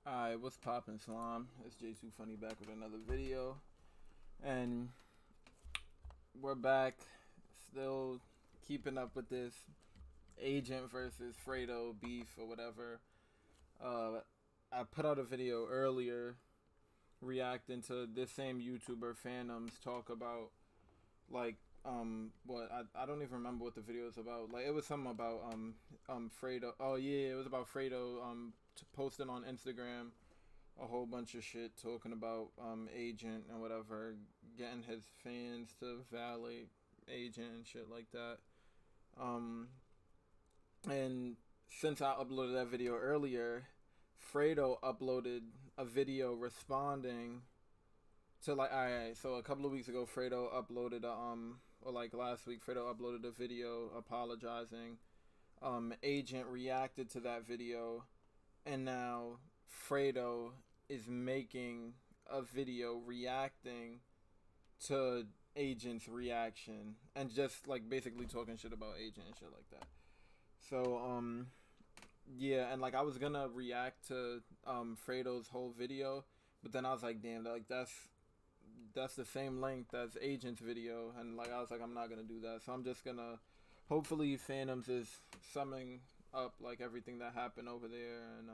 Alright, what's poppin', Slime? It's J2 Funny back with another video. And we're back, still keeping up with this Agent versus Fredo beef or whatever. I put out a video earlier reacting to this same YouTuber Phantoms talk about, like, I don't even remember what the video was about. Like, it was something about Fredo. Oh yeah, it was about Fredo posting on Instagram a whole bunch of shit talking about Agent and whatever, getting his fans to validate Agent and shit like that. And since I uploaded that video earlier, Fredo uploaded a video responding to, like, alright, so a couple of weeks ago Fredo uploaded or like last week Fredo uploaded a video apologizing. Agent reacted to that video, and now Fredo is making a video reacting to Agent's reaction and just like basically talking shit about Agent and shit like that. So yeah, and like I was gonna react to Fredo's whole video, but then I was like, damn, like that's the same length as Agent's video, and like I was like, I'm not gonna do that. So I'm just gonna, hopefully Phantoms is summing up like everything that happened over there, and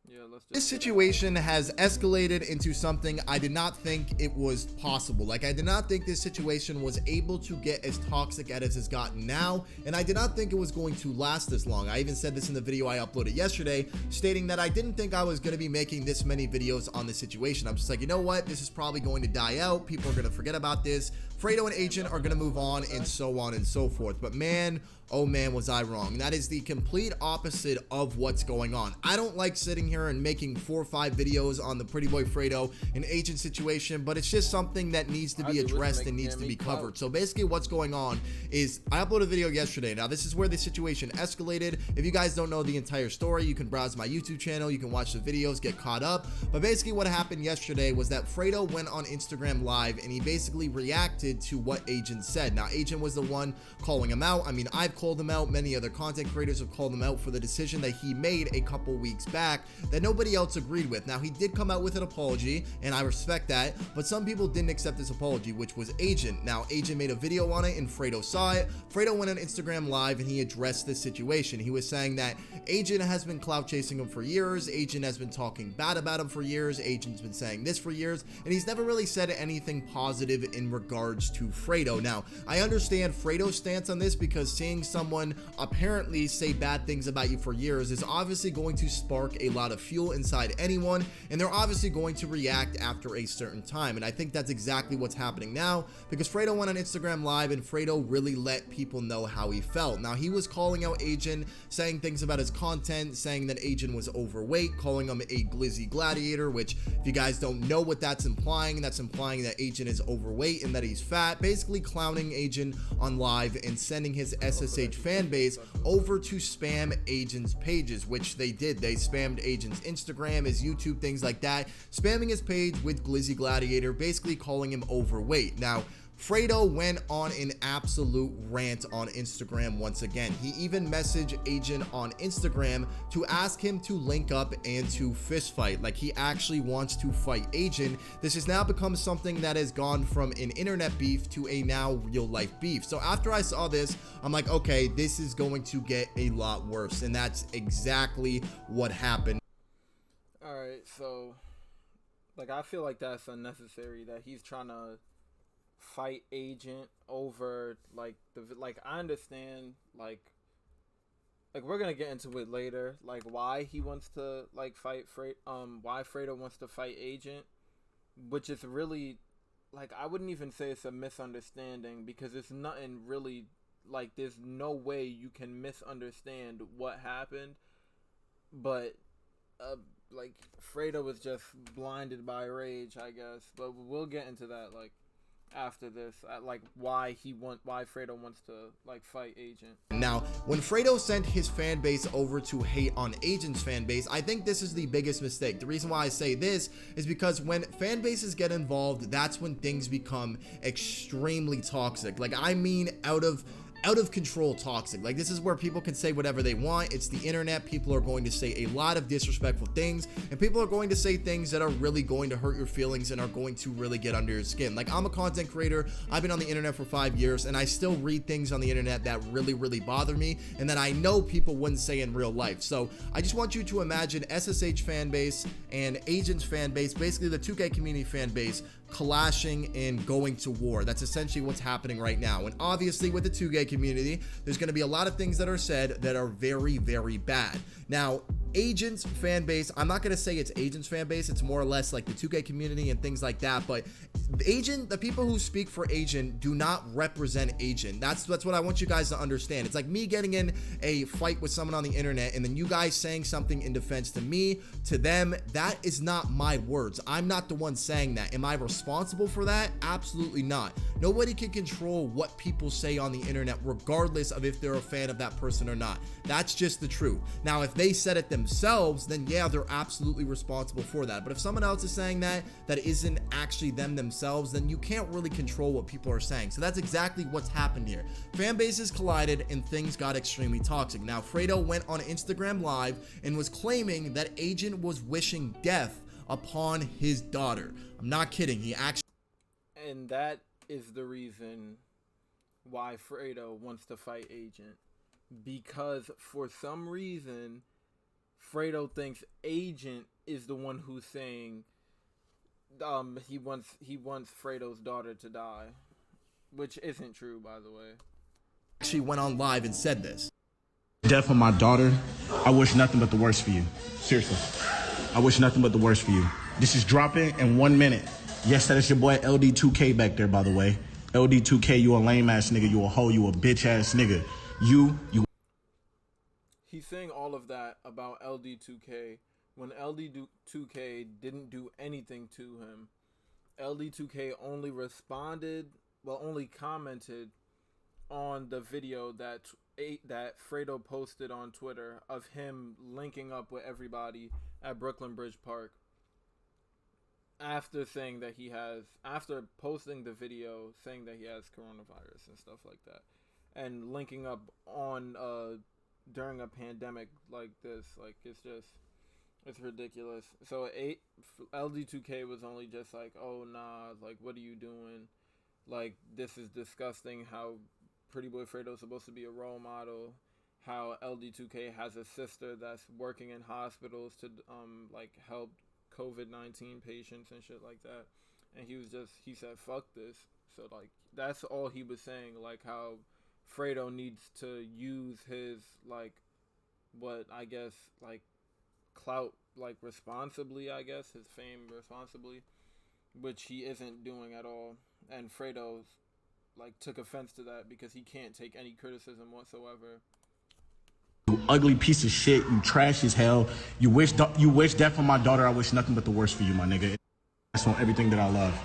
yeah, let's just. This situation has escalated into something I did not think it was possible. Like, I did not think this situation was able to get as toxic as it's gotten now, and I did not think it was going to last this long. I even said this in the video I uploaded yesterday, stating that I didn't think I was going to be making this many videos on the situation. I'm just like, you know what? This is probably going to die out. People are going to forget about this. Fredo and Agent are going to move on, and so on and so forth. But man, oh man, was I wrong. That is the complete opposite of what's going on. I don't like sitting here and making 4 or 5 videos on the Prettyboyfredo and Agent situation, but it's just something that needs to be addressed and needs to be covered. So basically what's going on is I uploaded a video yesterday. Now this is where the situation escalated. If you guys don't know the entire story, you can browse my YouTube channel, you can watch the videos, get caught up. But basically what happened yesterday was that Fredo went on Instagram Live and he basically reacted to what Agent said. Now Agent was the one calling him out. I mean, I've called him out, many other content creators have called him out for the decision that he made a couple weeks back that nobody else agreed with. Now he did come out with an apology, and I respect that, but some people didn't accept this apology, which was Agent. Now Agent made a video on it and Fredo saw it. Fredo went on Instagram Live and he addressed the situation. He was saying that Agent has been clout chasing him for years, Agent has been talking bad about him for years, Agent's been saying this for years, and he's never really said anything positive in regards to Fredo. Now I understand Fredo's stance on this, because seeing someone apparently say bad things about you for years is obviously going to spark a lot of fuel inside anyone, and they're obviously going to react after a certain time. And I think that's exactly what's happening now, because Fredo went on Instagram Live and Fredo really let people know how he felt. Now he was calling out Agent, saying things about his content, saying that Agent was overweight, calling him a glizzy gladiator, which if you guys don't know what that's implying that Agent is overweight and that he's fat, basically clowning Agent on live and sending his SSH fan base over to spam Agent's pages, which they did. They spammed Agent's Instagram, his YouTube, things like that, spamming his page with glizzy gladiator, basically calling him overweight. Now Fredo went on an absolute rant on Instagram once again. He even messaged Agent on Instagram to ask him to link up and to fist fight. Like, he actually wants to fight Agent. This has now become something that has gone from an internet beef to a now real life beef. So after I saw this, I'm like, okay, this is going to get a lot worse. And that's exactly what happened. Alright, so like I feel like that's unnecessary, that he's trying to fight Agent over like I understand like we're gonna get into it later, like why he wants to like fight why Fredo wants to fight Agent, which is really, like, I wouldn't even say it's a misunderstanding, because it's nothing really, like there's no way you can misunderstand what happened, but like Fredo was just blinded by rage, I guess. But we'll get into that like after this, like why Fredo wants to like fight Agent. Now, when Fredo sent his fan base over to hate on Agent's fan base, I think this is the biggest mistake. The reason why I say this is because when fan bases get involved, that's when things become extremely toxic. Like, I mean, out of out of control toxic. Like, this is where people can say whatever they want. It's the internet. People are going to say a lot of disrespectful things, and people are going to say things that are really going to hurt your feelings and are going to really get under your skin. Like, I'm a content creator. I've been on the internet for 5 years, and I still read things on the internet that really bother me and that I know people wouldn't say in real life. So I just want you to imagine SSH fan base and Agents fan base, basically the 2K community fan base, clashing and going to war. That's essentially what's happening right now. And obviously with the 2K community, there's going to be a lot of things that are said that are very bad. Now, Agents fan base, I'm not going to say it's Agents fan base, it's more or less like the 2K community and things like that, but the people who speak for Agent do not represent Agent. That's what I want you guys to understand. It's like me getting in a fight with someone on the internet and then you guys saying something in defense to me, to them. That is not my words. I'm not the one saying that. Am I responsible for that? Absolutely not. Nobody can control what people say on the internet, regardless of if they're a fan of that person or not. That's just the truth. Now, if they said it themselves, then yeah, they're absolutely responsible for that. But if someone else is saying that isn't actually them themselves, then you can't really control what people are saying. So that's exactly what's happened here. Fan bases collided and things got extremely toxic. Now, Fredo went on Instagram Live and was claiming that Agent was wishing death upon his daughter. I'm not kidding. He actually... And that is the reason why Fredo wants to fight Agent. Because for some reason, Fredo thinks Agent is the one who's saying he wants Fredo's daughter to die, which isn't true, by the way. Actually went on live and said this. Death of my daughter, I wish nothing but the worst for you. Seriously, I wish nothing but the worst for you. This is dropping in 1 minute. Yes, that is your boy LD2K back there, by the way. LD2K, you a lame ass nigga, you a hoe, you a bitch ass nigga. You. He's saying all of that about LD2K when LD2K didn't do anything to him. LD2K only only commented on the video that Fredo posted on Twitter of him linking up with everybody at Brooklyn Bridge Park. After posting the video saying that he has coronavirus and stuff like that, and linking up on during a pandemic like this, like it's ridiculous. So LD2K was only just like, oh nah, like what are you doing? Like this is disgusting. How Prettyboyfredo is supposed to be a role model. How LD2K has a sister that's working in hospitals to like help COVID-19 patients and shit like that. And he said fuck this. So like that's all he was saying, like how Fredo needs to use his like what I guess like clout like responsibly, I guess his fame responsibly, which he isn't doing at all. And Fredo like took offense to that because he can't take any criticism whatsoever. You ugly piece of shit, you trash as hell. You wish death for my daughter, I wish nothing but the worst for you, my nigga. That's on everything that I love.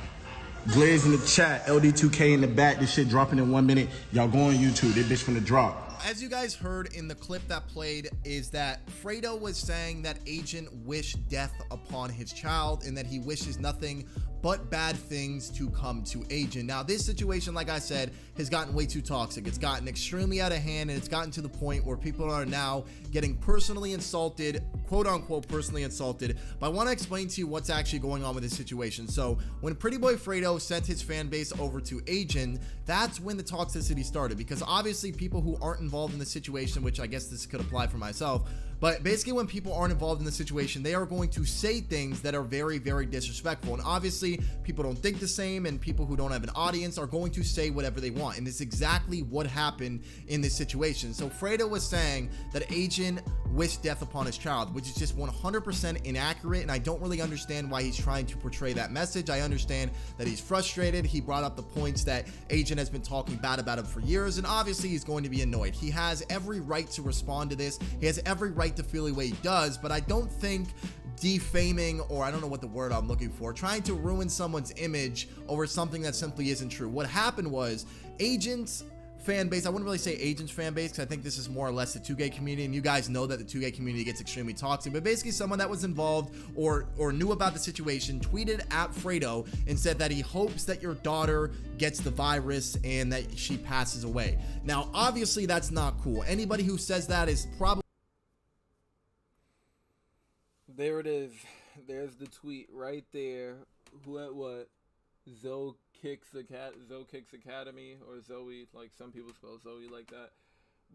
Gliz in the chat, LD2K in the back, this shit dropping in 1 minute. Y'all go on YouTube, this bitch finna drop. As you guys heard in the clip that played, is that Fredo was saying that Agent wished death upon his child and that he wishes nothing but bad things to come to Agent. Now, this situation, like I said, has gotten way too toxic. It's gotten extremely out of hand, and it's gotten to the point where people are now getting personally insulted, quote unquote personally insulted. But I want to explain to you what's actually going on with this situation. So when Prettyboyfredo sent his fan base over to Agent, that's when the toxicity started, because obviously people who aren't involved in the situation, which I guess this could apply for myself, but basically when people aren't involved in the situation, they are going to say things that are very disrespectful. And obviously people don't think the same, and people who don't have an audience are going to say whatever they want. And it's exactly what happened in this situation. So Fredo was saying that Agent wished death upon his child, which is just 100% inaccurate. And I don't really understand why he's trying to portray that message. I understand that he's frustrated. He brought up the points that Agent has been talking bad about him for years. And obviously he's going to be annoyed. He has every right to respond to this. He has every right to feel the way he does, but I don't think defaming, or I don't know what the word I'm looking for, trying to ruin someone's image over something that simply isn't true. What happened was Agent's fan base, I wouldn't really say Agent's fan base, because I think this is more or less the 2K community, and you guys know that the 2K community gets extremely toxic, but basically someone that was involved or knew about the situation tweeted at FREDO and said that he hopes that your daughter gets the virus and that she passes away. Now, obviously, that's not cool. Anybody who says that is probably... There it is. There's the tweet right there. What? Zoe Kicks Academy, or Zoe, like some people spell Zoe like that.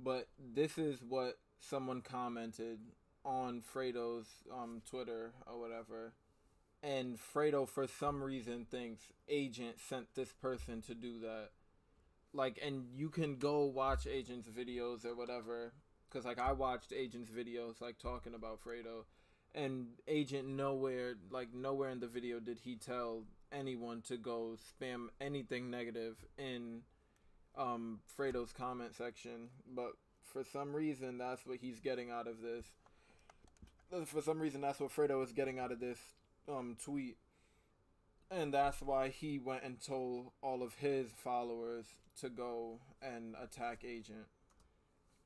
But this is what someone commented on Fredo's Twitter or whatever. And Fredo, for some reason, thinks Agent sent this person to do that. Like, and you can go watch Agent's videos or whatever. Because, like, I watched Agent's videos, like, talking about Fredo. And Agent nowhere in the video did he tell anyone to go spam anything negative in Fredo's comment section. But for some reason, that's what he's getting out of this. For some reason, that's what Fredo is getting out of this tweet. And that's why he went and told all of his followers to go and attack Agent.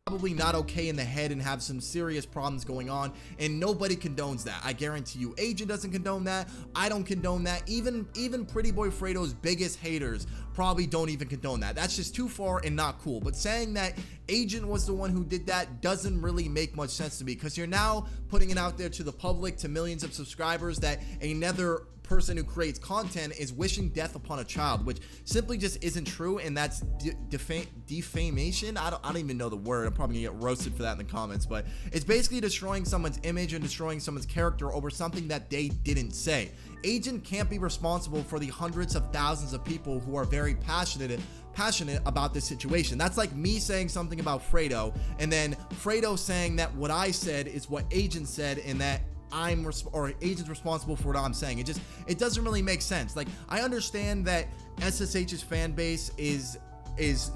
Probably not okay in the head and have some serious problems going on, and nobody condones that. I guarantee you, Agent doesn't condone that. I don't condone that. Even Prettyboyfredo's biggest haters probably don't even condone that. That's just too far and not cool. But saying that Agent was the one who did that doesn't really make much sense to me, because you're now putting it out there to the public, to millions of subscribers, that another person who creates content is wishing death upon a child, which simply just isn't true, and that's defamation. I don't even know the word. I'm probably gonna get roasted for that in the comments, but it's basically destroying someone's image and destroying someone's character over something that they didn't say. Agent can't be responsible for the hundreds of thousands of people who are very passionate about this situation. That's like me saying something about Fredo, and then Fredo saying that what I said is what Agent said, and that Agent's responsible for what I'm saying. It doesn't really make sense. Like, I understand that SSH's fan base is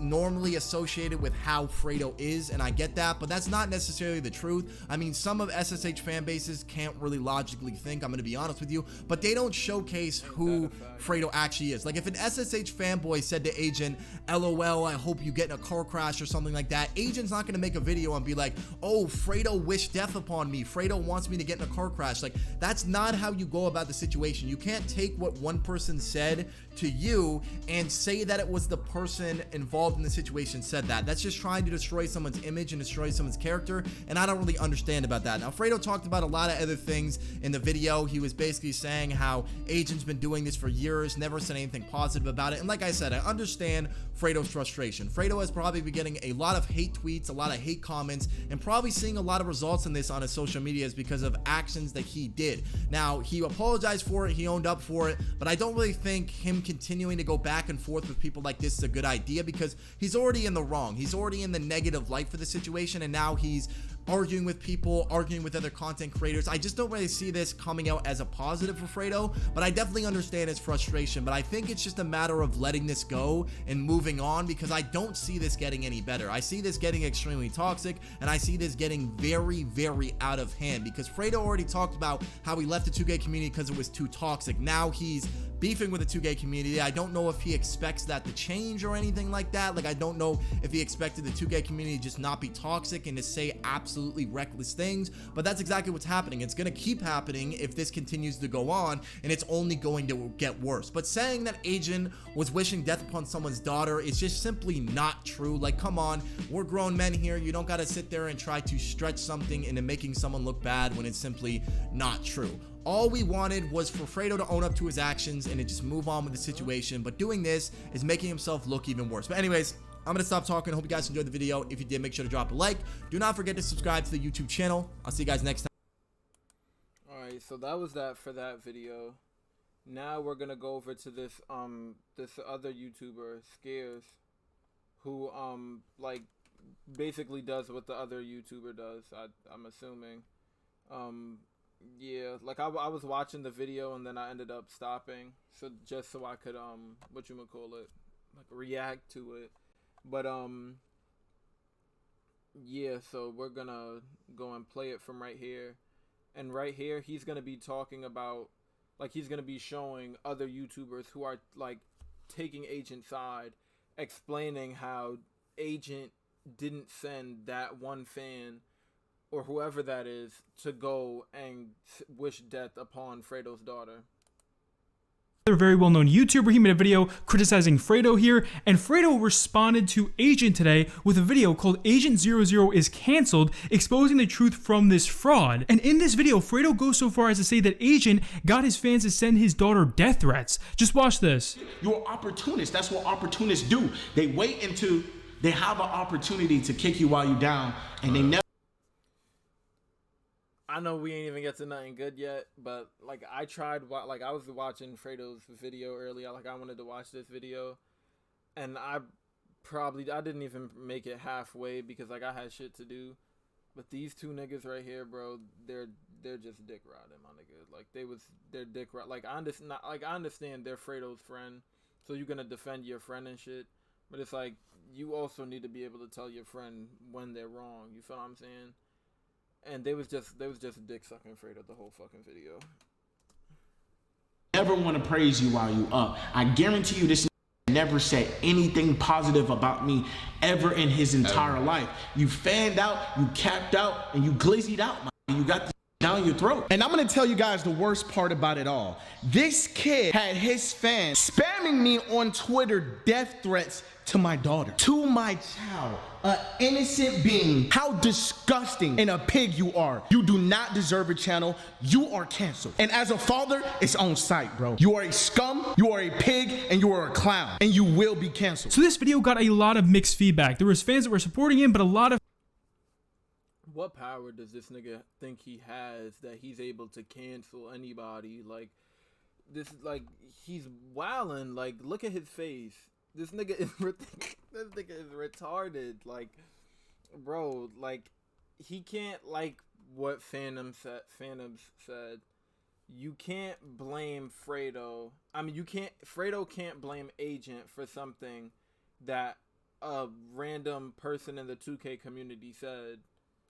normally associated with how Fredo is, and I get that, but that's not necessarily the truth. I mean, some of SSH fan bases can't really logically think, I'm gonna be honest with you, but they don't showcase who Fredo actually is. Like, if an SSH fanboy said to Agent, LOL, I hope you get in a car crash or something like that, Agent's not gonna make a video and be like, oh, Fredo wished death upon me, Fredo wants me to get in a car crash. Like, that's not how you go about the situation. You can't take what one person said to you and say that it was the person involved in the situation said that. That's just trying to destroy someone's image and destroy someone's character, and I don't really understand about that. Now, Fredo talked about a lot of other things in the video. He was basically saying how Agent's been doing this for years, never said anything positive about it, and like I said, I understand Fredo's frustration. Fredo has probably been getting a lot of hate tweets, a lot of hate comments, and probably seeing a lot of results in this on his social medias because of actions that he did. Now, he apologized for it, he owned up for it, but I don't really think him continuing to go back and forth with people like this is a good idea, because he's already in the wrong. He's already in the negative light for the situation, and now he's arguing with people, arguing with other content creators. I just don't really see this coming out as a positive for Fredo, but I definitely understand his frustration. But I think it's just a matter of letting this go and moving on, because I don't see this getting any better. I see this getting extremely toxic, and I see this getting very, very out of hand, because Fredo already talked about how he left the 2K community because it was too toxic. Now he's beefing with the 2K community. I don't know if he expects that to change or anything like that. Like, I don't know if he expected the 2K community to just not be toxic and to say absolutely reckless things, but that's exactly what's happening. It's gonna keep happening if this continues to go on, and it's only going to get worse. But saying that Agent was wishing death upon someone's daughter is just simply not true. Like, come on, we're grown men here. You don't gotta sit there and try to stretch something into making someone look bad when it's simply not true. All we wanted was for Fredo to own up to his actions and to just move on with the situation, but doing this is making himself look even worse. But anyways, I'm gonna stop talking. Hope you guys enjoyed the video. If you did, make sure to drop a like. Do not forget to subscribe to the YouTube channel. I'll see you guys next time. Alright, so that was that for that video. Now we're gonna go over to this this other YouTuber, Scares, who like basically does what the other YouTuber does, I'm assuming. Yeah, like I was watching the video and then I ended up stopping, so just so I could whatchamacallit, like react to it. But yeah, so we're gonna go and play it from right here. And right here he's gonna be talking about, like, he's gonna be showing other YouTubers who are like taking Agent's side, explaining how Agent didn't send that one fan or whoever that is to go and wish death upon Fredo's daughter. A very well-known YouTuber. He made a video criticizing Fredo here, and Fredo responded to Agent today with a video called Agent 00 is canceled, exposing the truth from this fraud. And in this video, Fredo goes so far as to say that Agent got his fans to send his daughter death threats. Just watch this. You're opportunists. That's what opportunists do. They wait until they have an opportunity to kick you while you're down, and they never. I know we ain't even get to nothing good yet, but like I tried, like I was watching Fredo's video earlier. Like I wanted to watch this video, and I didn't even make it halfway because like I had shit to do. But these two niggas right here, bro, they're just dick riding, my nigga. Like they're dick ride. Like I understand they're Fredo's friend, so you're gonna defend your friend and shit. But it's like you also need to be able to tell your friend when they're wrong. You feel what I'm saying? And they was just dick sucking Fredo the whole fucking video. Never want to praise you while you up. I guarantee you this never said anything positive about me ever in his entire life. You fanned out, you capped out, and you glizzied out, man. You got this down your throat. And I'm gonna tell you guys the worst part about it all. This kid had his fans spamming me on Twitter death threats to my daughter, to my child, an innocent being. How disgusting and a pig you are. You do not deserve a channel. You are canceled. And as a father, it's on sight, bro. You are a scum, you are a pig, and you are a clown, and you will be canceled. So this video got a lot of mixed feedback. There was fans that were supporting him, but a lot of... What power does this nigga think he has that he's able to cancel anybody? Like, this, like, he's wildin'. Like, look at his face. This nigga is retarded. Like, bro, like, he can't, like what Phantom said. You can't blame Fredo. I mean, Fredo can't blame Agent for something that a random person in the 2K community said.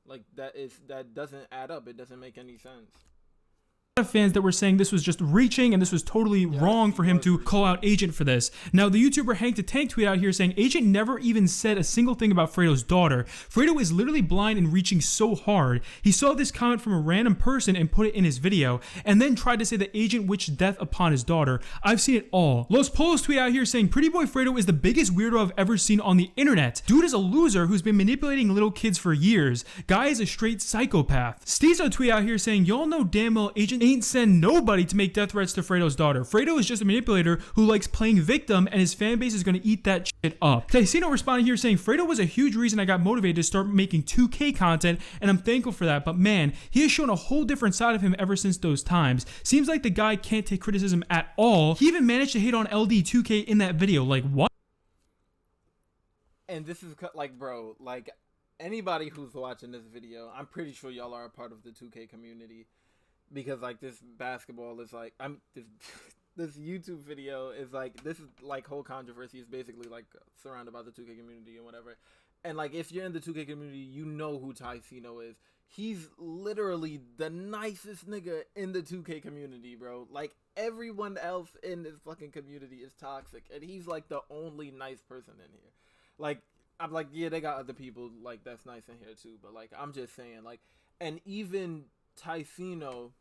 Like, that doesn't add up. It doesn't make any sense. Fans that were saying this was just reaching and this was totally wrong for him to call out Agent for this. Now, the YouTuber Hank the Tank tweet out here saying Agent never even said a single thing about Fredo's daughter. Fredo is literally blind and reaching so hard. He saw this comment from a random person and put it in his video, and then tried to say that Agent wished death upon his daughter. I've seen it all. Los Polos tweet out here saying Prettyboyfredo is the biggest weirdo I've ever seen on the internet. Dude is a loser who's been manipulating little kids for years. Guy is a straight psychopath. Steezo tweet out here saying y'all know damn well Agent ain't send nobody to make death threats to Fredo's daughter. Fredo is just a manipulator who likes playing victim, and his fan base is going to eat that shit up. Taisino responded here saying Fredo was a huge reason I got motivated to start making 2K content, and I'm thankful for that, but man, he has shown a whole different side of him ever since those times. Seems like the guy can't take criticism at all. He even managed to hate on LD2K in that video. Like, what? And this is like, bro, like, anybody who's watching this video, I'm pretty sure y'all are a part of the 2K community. Because, like, this basketball is, like, this YouTube video is, like, this is, like, whole controversy is basically, like, surrounded by the 2K community and whatever. And, like, if you're in the 2K community, you know who Taisino is. He's literally the nicest nigga in the 2K community, bro. Like, everyone else in this fucking community is toxic. And he's, like, the only nice person in here. Like, I'm like, yeah, they got other people, like, that's nice in here, too. But, like, I'm just saying, like, and even Taisino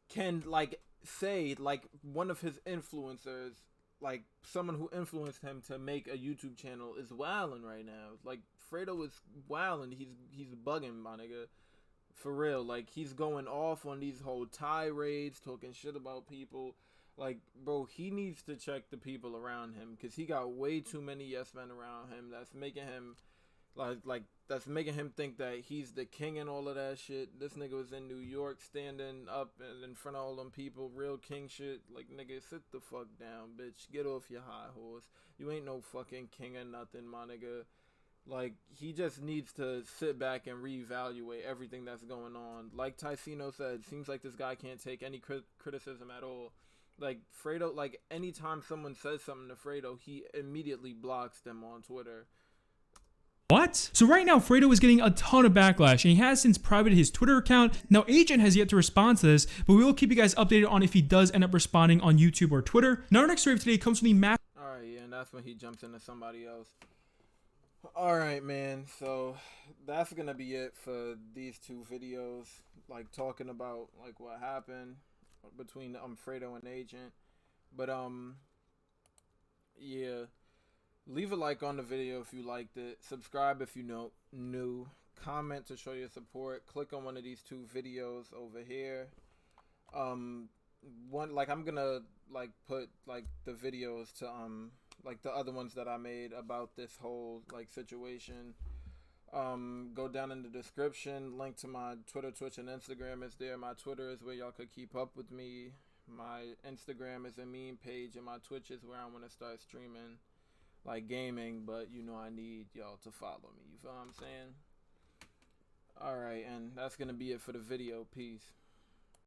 can, like, say, like, one of his influencers, like, someone who influenced him to make a YouTube channel is wildin' right now. Like, Fredo is wildin'. He's bugging, my nigga. For real. Like, he's going off on these whole tirades, talking shit about people. Like, bro, he needs to check the people around him, because he got way too many yes men around him that's making him that's making him think that he's the king and all of that shit. This nigga was in New York standing up in front of all them people, real king shit. Like, nigga, sit the fuck down, bitch. Get off your high horse. You ain't no fucking king or nothing, my nigga. Like, he just needs to sit back and reevaluate everything that's going on. Like Taisino said, seems like this guy can't take any criticism at all. Like, Fredo, like, anytime someone says something to Fredo, he immediately blocks them on Twitter. What? So right now, Fredo is getting a ton of backlash, and he has since privated his Twitter account. Now, Agent has yet to respond to this, but we will keep you guys updated on if he does end up responding on YouTube or Twitter. Now, our next story of today comes from the Alright, yeah, and that's when he jumps into somebody else. All right, man. So that's gonna be it for these two videos, like talking about like what happened between Fredo and Agent. But yeah, leave a like on the video if you liked it. Subscribe if you know new. Comment to show your support. Click on one of these two videos over here. Um, one like I'm gonna like put like the videos to like the other ones that I made about this whole like situation. Go down in the description. Link to my Twitter, Twitch, and Instagram is there. My Twitter is where y'all could keep up with me. My Instagram is a meme page, and my Twitch is where I want to start streaming like gaming. But you know I need y'all to follow me. You feel what I'm saying? All right, and that's gonna be it for the video. Peace.